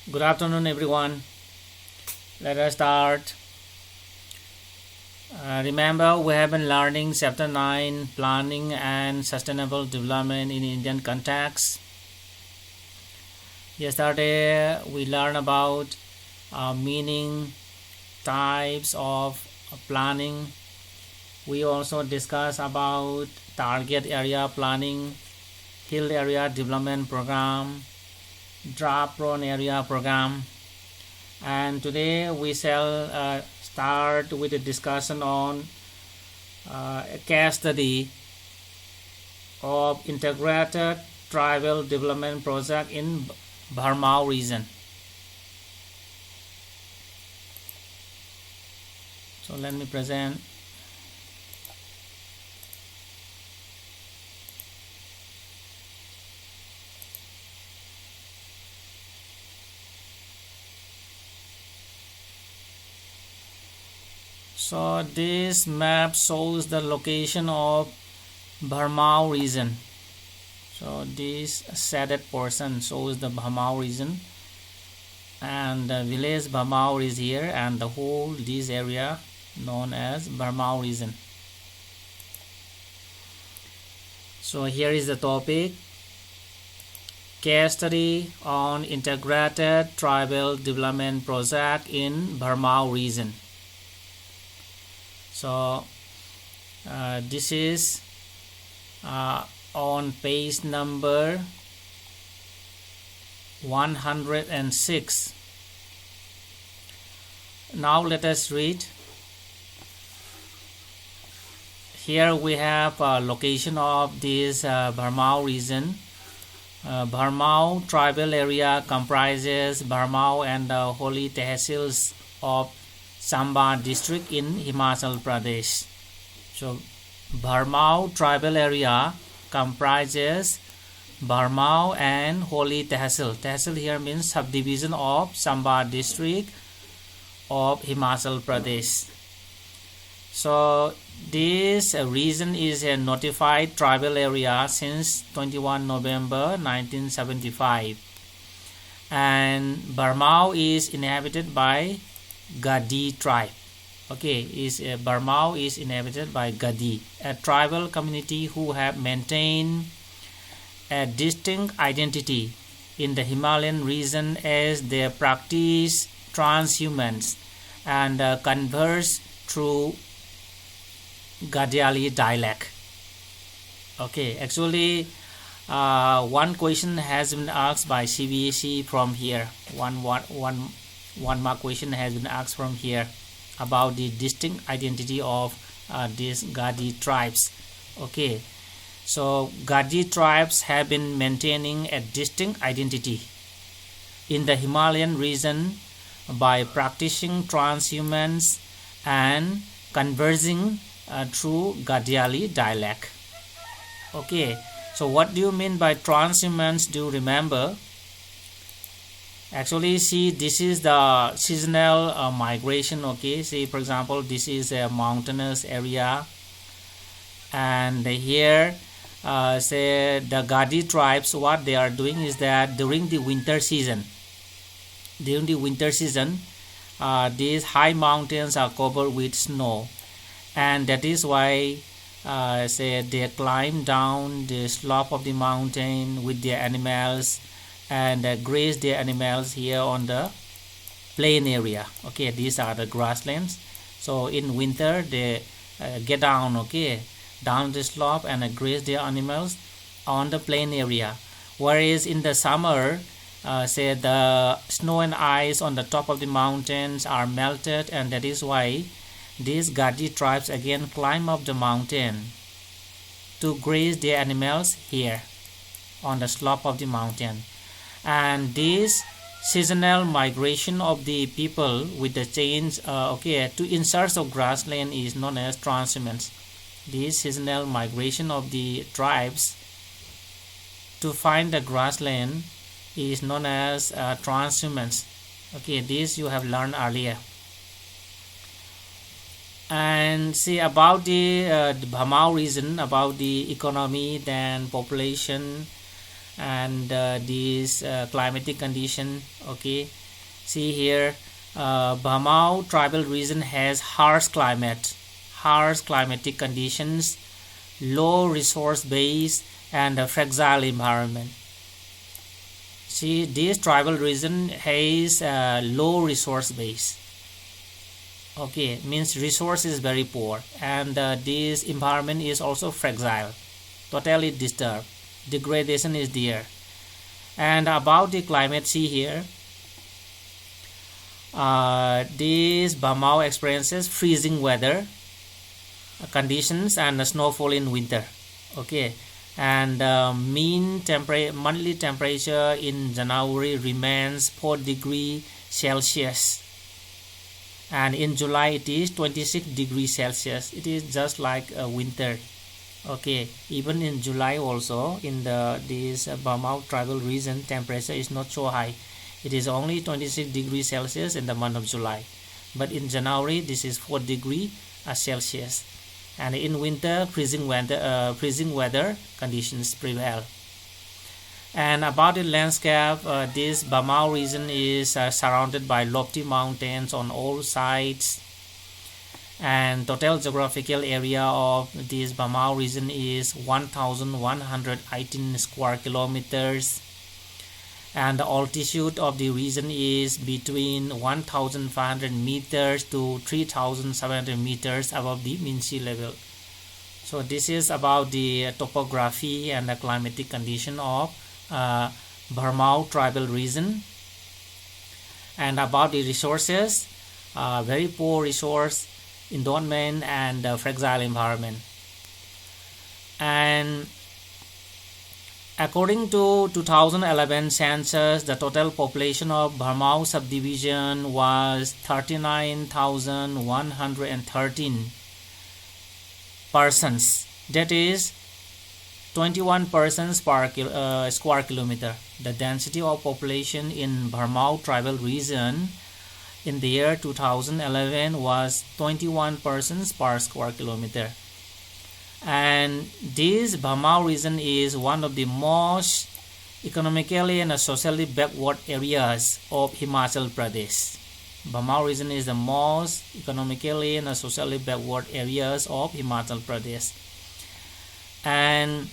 Good afternoon, everyone. Let us start. Remember, we have been learning Chapter 9, Planning and Sustainable Development in Indian Context. Yesterday, we learned about meaning, types of planning. We also discussed about target area planning, hill area development program, drought-prone area program, and today we shall start with a discussion on a case study of integrated tribal development project in Bharmaur region. So let me present. So this map shows the location of Bharmaur region. So this shaded portion shows the Bharmaur region, and the village Bharmaur is here, and the whole this area known as Bharmaur region. So here is the topic: case study on integrated tribal development project in Bharmaur region. So this is on page number 106. Now let us read. Here we have a location of this Bharmaur region. Bharmaur tribal area comprises Bharmaur and the holy tehsils of Chamba district in Himachal Pradesh. So Bharmaur tribal area comprises Bharmaur and holy tehsil. Tehsil here means subdivision of Chamba district of Himachal Pradesh. So this region is a notified tribal area since 21 November 1975, and Bharmaur is inhabited by Gadi tribe. Bharmaur is inhabited by Gadi, a tribal community who have maintained a distinct identity in the Himalayan region as they practice transhumance and converse through Gadiali dialect. Actually, one question has been asked by CBSE from here. One mark question has been asked from here about the distinct identity of these Gadi tribes. So Gadi tribes have been maintaining a distinct identity in the Himalayan region by practicing transhumance and conversing through Gadiali dialect. So what do you mean by transhumance? Do you remember? Actually, see, this is the seasonal migration. See, for example, this is a mountainous area, and here say the Gadi tribes, what they are doing is that during the winter season these high mountains are covered with snow, and that is why say they climb down the slope of the mountain with their animals and graze their animals here on the plain area. These are the grasslands. So in winter they get down down the slope and graze their animals on the plain area, whereas in the summer say the snow and ice on the top of the mountains are melted, and that is why these Gadi tribes again climb up the mountain to graze their animals here on the slope of the mountain. And this seasonal migration of the people with the change to in search of grassland is known as transhumance. This seasonal migration of the tribes to find the grassland is known as transhumance. This you have learned earlier. And see about the Bharmaur region, about the economy, then population, and these climatic condition. Okay, see here, Bharmaur tribal region has harsh climatic conditions, low resource base, and a fragile environment. See, this tribal region has low resource base. Okay, means resource is very poor, and this environment is also fragile, totally disturbed. Degradation is there. And about the climate, see here, this Bharmaur experiences freezing weather conditions and snowfall in winter. Okay, and monthly temperature in January remains 4 degrees Celsius, and in July it is 26 degrees Celsius. It is just like winter. Okay, even in July also, in this Bharmaur tribal region, temperature is not so high. It is only 26 degrees Celsius in the month of July, but in January this is 4 degrees Celsius, and in winter freezing weather conditions prevail. And about the landscape, this Bharmaur region is surrounded by lofty mountains on all sides, and total geographical area of this Bharmaur region is 1,118 square kilometers, and the altitude of the region is between 1,500 meters to 3,700 meters above the mean sea level. So this is about the topography and the climatic condition of Bharmaur tribal region. And about the resources, very poor resource endowment and fragile environment. And according to 2011 census, the total population of Bharmaur subdivision was 39,113 persons. That is 21 persons per square kilometer. The density of population in Bharmaur tribal region in the year 2011 was 21 persons per square kilometer. And this Bharmaur region is one of the most economically and socially backward areas of Himachal Pradesh. Bharmaur region is the most economically and socially backward areas of Himachal Pradesh. And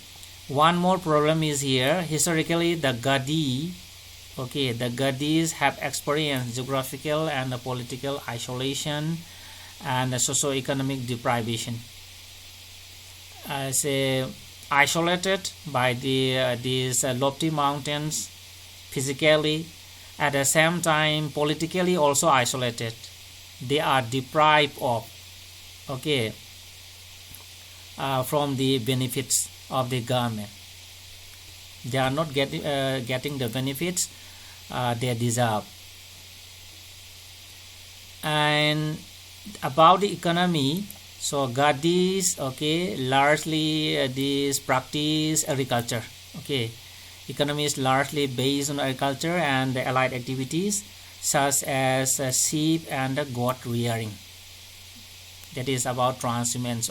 one more problem is here. Historically, the Gadis have experienced geographical and political isolation and socio-economic deprivation. Isolated by these lofty mountains physically, at the same time politically also isolated. They are deprived of from the benefits of the government. They are not getting the benefits they deserve. And about the economy, so Gadis largely these practice agriculture. Economy is largely based on agriculture and the allied activities such as sheep and goat rearing. That is about transhumance.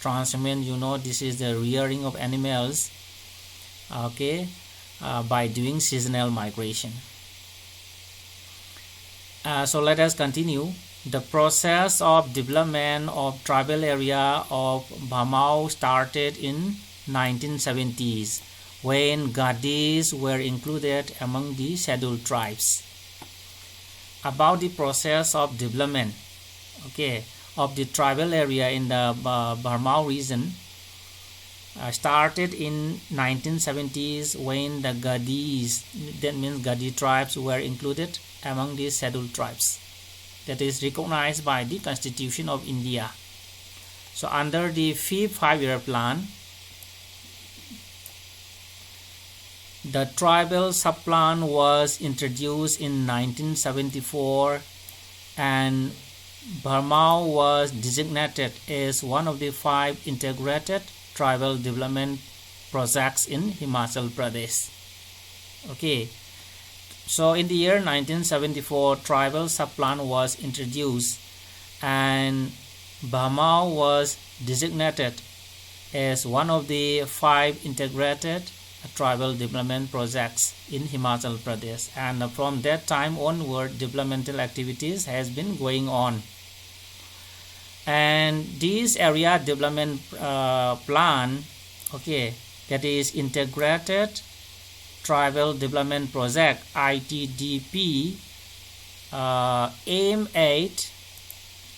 Transhumance, this is the rearing of animals by doing seasonal migration. So let us continue. The process of development of tribal area of Bharmaur started in 1970s when Gadis were included among the scheduled tribes. About the process of development of the tribal area in the Bharmaur region started in 1970s when the Gadis, that means Gadi tribes, were included among the scheduled tribes. That is recognized by the Constitution of India. So under the 5th five-year plan, the tribal subplan was introduced in 1974, and Bharmaur was designated as one of the 5 integrated tribal development projects in Himachal Pradesh. So in the year 1974, tribal subplan was introduced, and Bharmaur was designated as one of the 5 integrated tribal development projects in Himachal Pradesh, and from that time onward developmental activities has been going on. And this area development plan, okay, that is integrated tribal development project, ITDP, aim at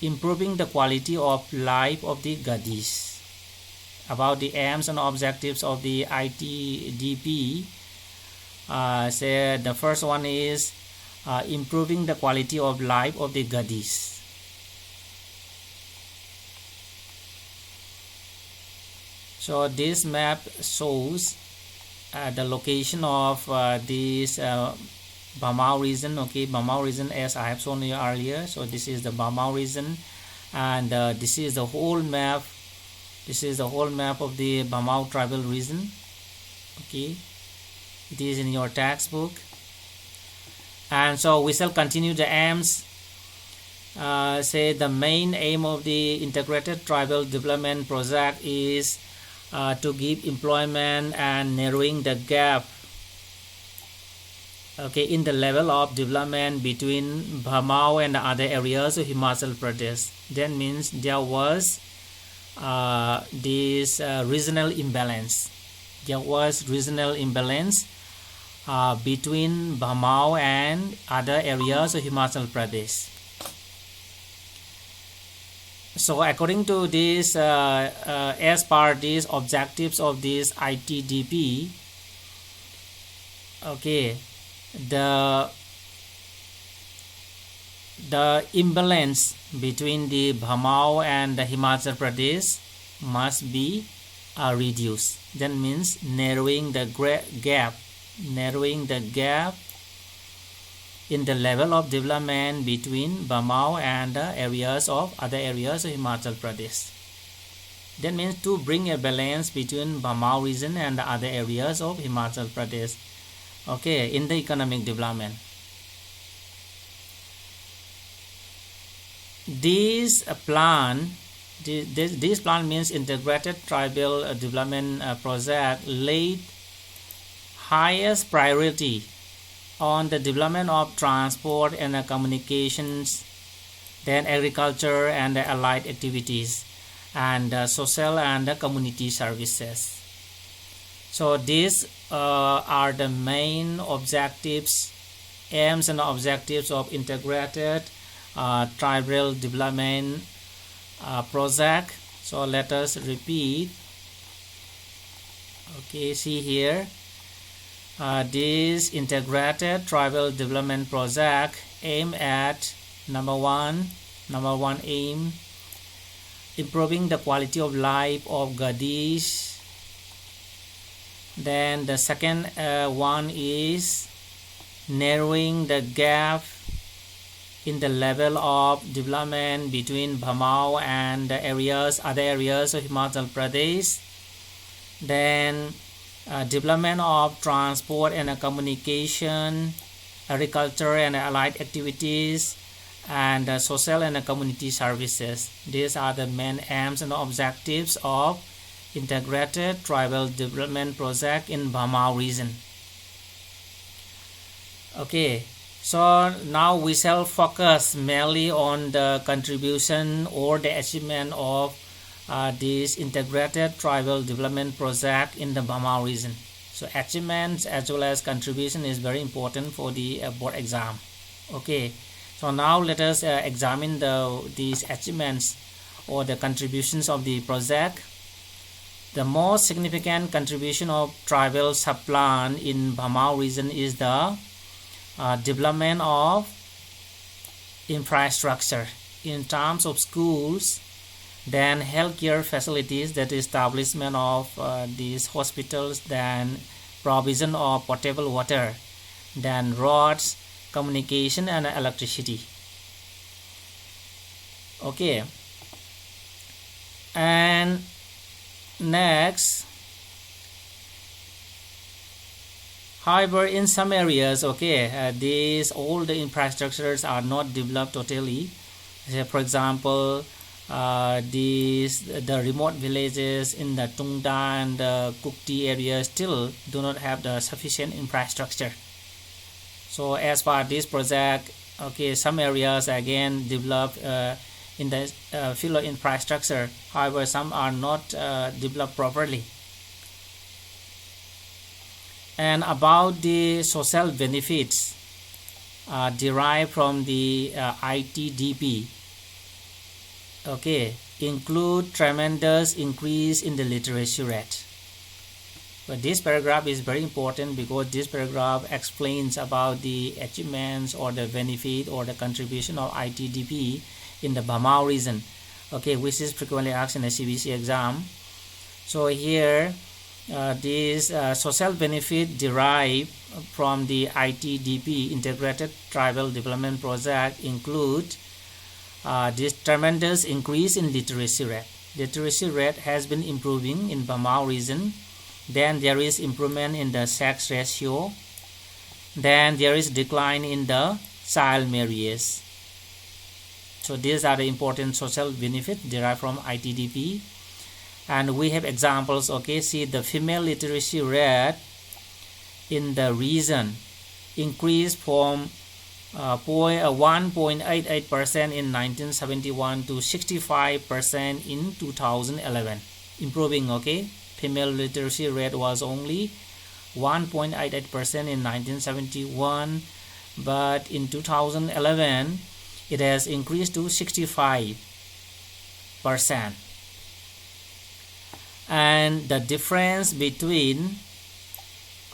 improving the quality of life of the Gadis. About the aims and objectives of the ITDP, say the first one is improving the quality of life of the Gadis. So this map shows the location of this Bharmaur region. Okay, Bharmaur region, as I have shown you earlier. So this is the Bharmaur region, and this is the whole map. This is the whole map of the Bharmaur tribal region. Okay, it is in your textbook. And so we shall continue the aims. Say the main aim of the integrated tribal development project is to give employment and narrowing the gap, okay, in the level of development between Bharmaur and the other areas of Himachal Pradesh. That means there was this regional imbalance. There was regional imbalance between Bharmaur and other areas of Himachal Pradesh. So according to this, as per these objectives of this ITDP, okay, the imbalance between the Bharmaur and the Himachal Pradesh must be reduced. That means narrowing the gap in the level of development between Bharmaur and the other areas of Himachal Pradesh. That means to bring a balance between Bharmaur region and the other areas of Himachal Pradesh, okay, in the economic development. This plan means integrated tribal development project laid highest priority on the development of transport and communications, then agriculture and allied activities, and social and community services. So these are the main objectives, aims and objectives of integrated tribal development project. So let us repeat. Okay, see here. This integrated tribal development project aim at number one aim, improving the quality of life of Gadis. Then the second one is narrowing the gap in the level of development between Bharmaur and the other areas of Himachal Pradesh. Then development of transport and communication, agriculture and allied activities, and social and community services. These are the main aims and objectives of integrated tribal development project in Bharmaur region. Okay, so now we shall focus mainly on the contribution or the achievement of this integrated tribal development project in the Bharmaur region. So achievements as well as contribution is very important for the board exam. Okay, so now let us examine these achievements or the contributions of the project. The most significant contribution of tribal subplan in Bharmaur region is the development of infrastructure in terms of schools, then healthcare facilities, that establishment of these hospitals, then provision of potable water, then roads, communication and electricity. Okay, and next, however, in some areas, okay, all the infrastructures are not developed totally. For example, the remote villages in the Tungda and the Kukti area still do not have the sufficient infrastructure. So as part of this project, okay, some areas again developed in the field of infrastructure. However, some are not developed properly. And about the social benefits derived from the ITDP, okay, include tremendous increase in the literacy rate. But this paragraph is very important because this paragraph explains about the achievements or the benefit or the contribution of ITDP in the Bharmaur region, okay, which is frequently asked in the CBC exam. So here this social benefit derived from the ITDP Integrated Tribal Development Project include this tremendous increase in literacy rate. Literacy rate has been improving in Bharmaur region. Then there is improvement in the sex ratio. Then there is decline in the child marriage. So these are the important social benefits derived from ITDP. And we have examples, okay, see the female literacy rate in the region increased from 1.88% in 1971 to 65% in 2011. Improving, okay. Female literacy rate was only 1.88% in 1971, but in 2011 it has increased to 65%. And the difference between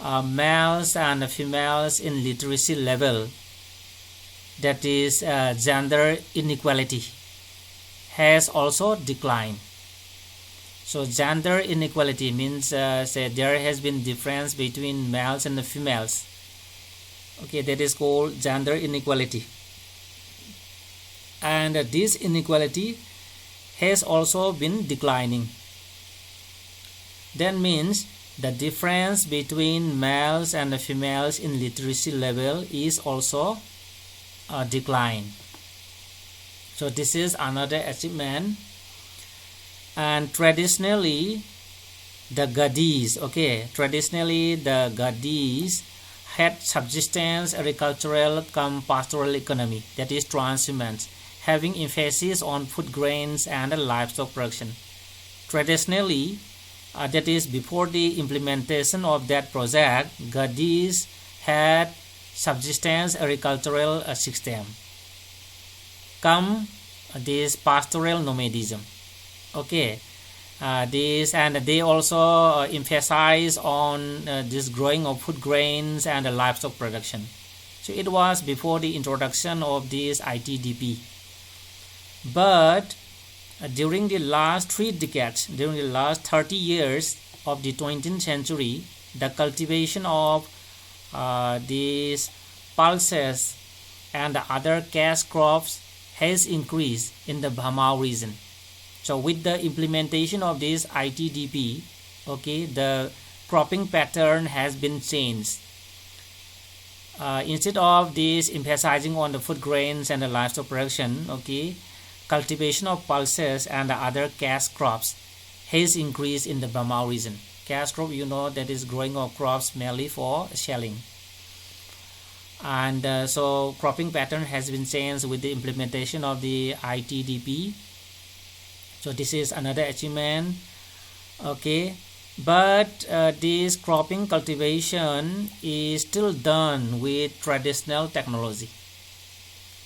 males and females in literacy level, that is gender inequality, has also declined. So gender inequality means say there has been difference between males and the females. Okay, that is called gender inequality. And this inequality has also been declining. That means the difference between males and the females in literacy level is also decline. So this is another achievement. And traditionally the Gadis, okay, traditionally the Gadis had subsistence agricultural cum pastoral economy, that is transhumance, having emphasis on food grains and livestock production. Traditionally, that is before the implementation of that project, Gadis had subsistence agricultural system, cum this pastoral nomadism. Okay, this, and they also emphasize on this growing of food grains and livestock production. So it was before the introduction of this ITDP. But during the last 3 decades, during the last 30 years of the 20th century, the cultivation of these pulses and the other cash crops has increased in the Bharmaur region. So with the implementation of this ITDP, okay, the cropping pattern has been changed. Instead of this emphasizing on the food grains and the livestock production, okay, cultivation of pulses and the other cash crops has increased in the Bharmaur region. Cash crop, you know, that is growing of crops mainly for shelling. And so cropping pattern has been changed with the implementation of the ITDP. So this is another achievement, okay. But this cropping cultivation is still done with traditional technology.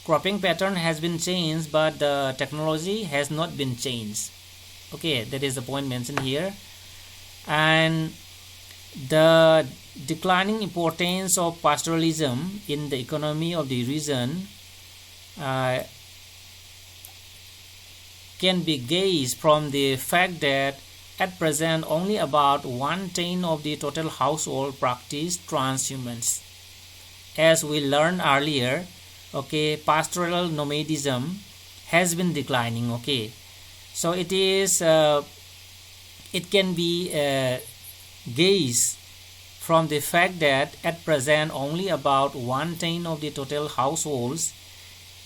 Cropping pattern has been changed, but the technology has not been changed. Okay, that is the point mentioned here. And the declining importance of pastoralism in the economy of the region can be gauged from the fact that at present only about 1/10 of the total household practice transhumance. As we learned earlier, okay, pastoral nomadism has been declining, okay. So it is it can be gauged from the fact that at present only about 1/10 of the total households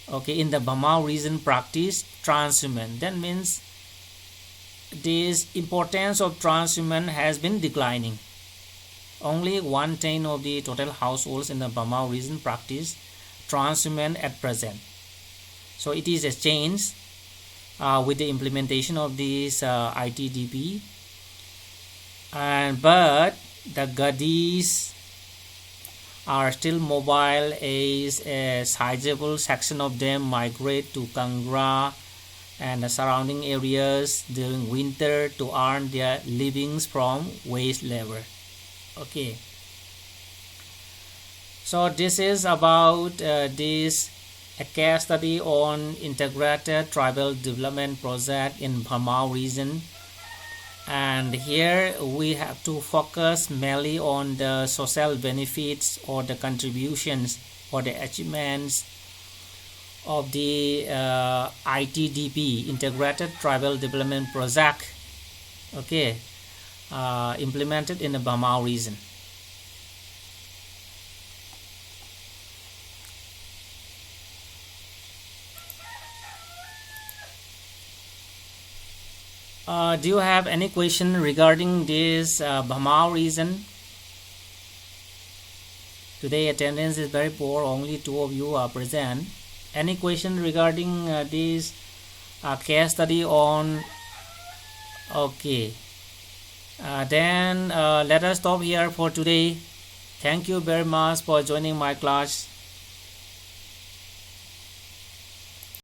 okay, in the Bharmaur region practice transhumance. That means this importance of transhumance has been declining. Only 1/10 of the total households in the Bharmaur region practice transhumance at present. So it is a change with the implementation of this ITDP, but the Gadis are still mobile as a sizable section of them migrate to Kangra and the surrounding areas during winter to earn their livings from wage labor. Okay, so this is about this a case study on integrated tribal development project in Bharmaur region, and here we have to focus mainly on the social benefits or the contributions or the achievements of the ITDP, integrated tribal development project, okay, implemented in the Bharmaur region. Do you have any question regarding this Bharmaur region? Today attendance is very poor, only 2 of you are present. Any question regarding this case study on? Okay, then let us stop here for today. Thank you very much for joining my class.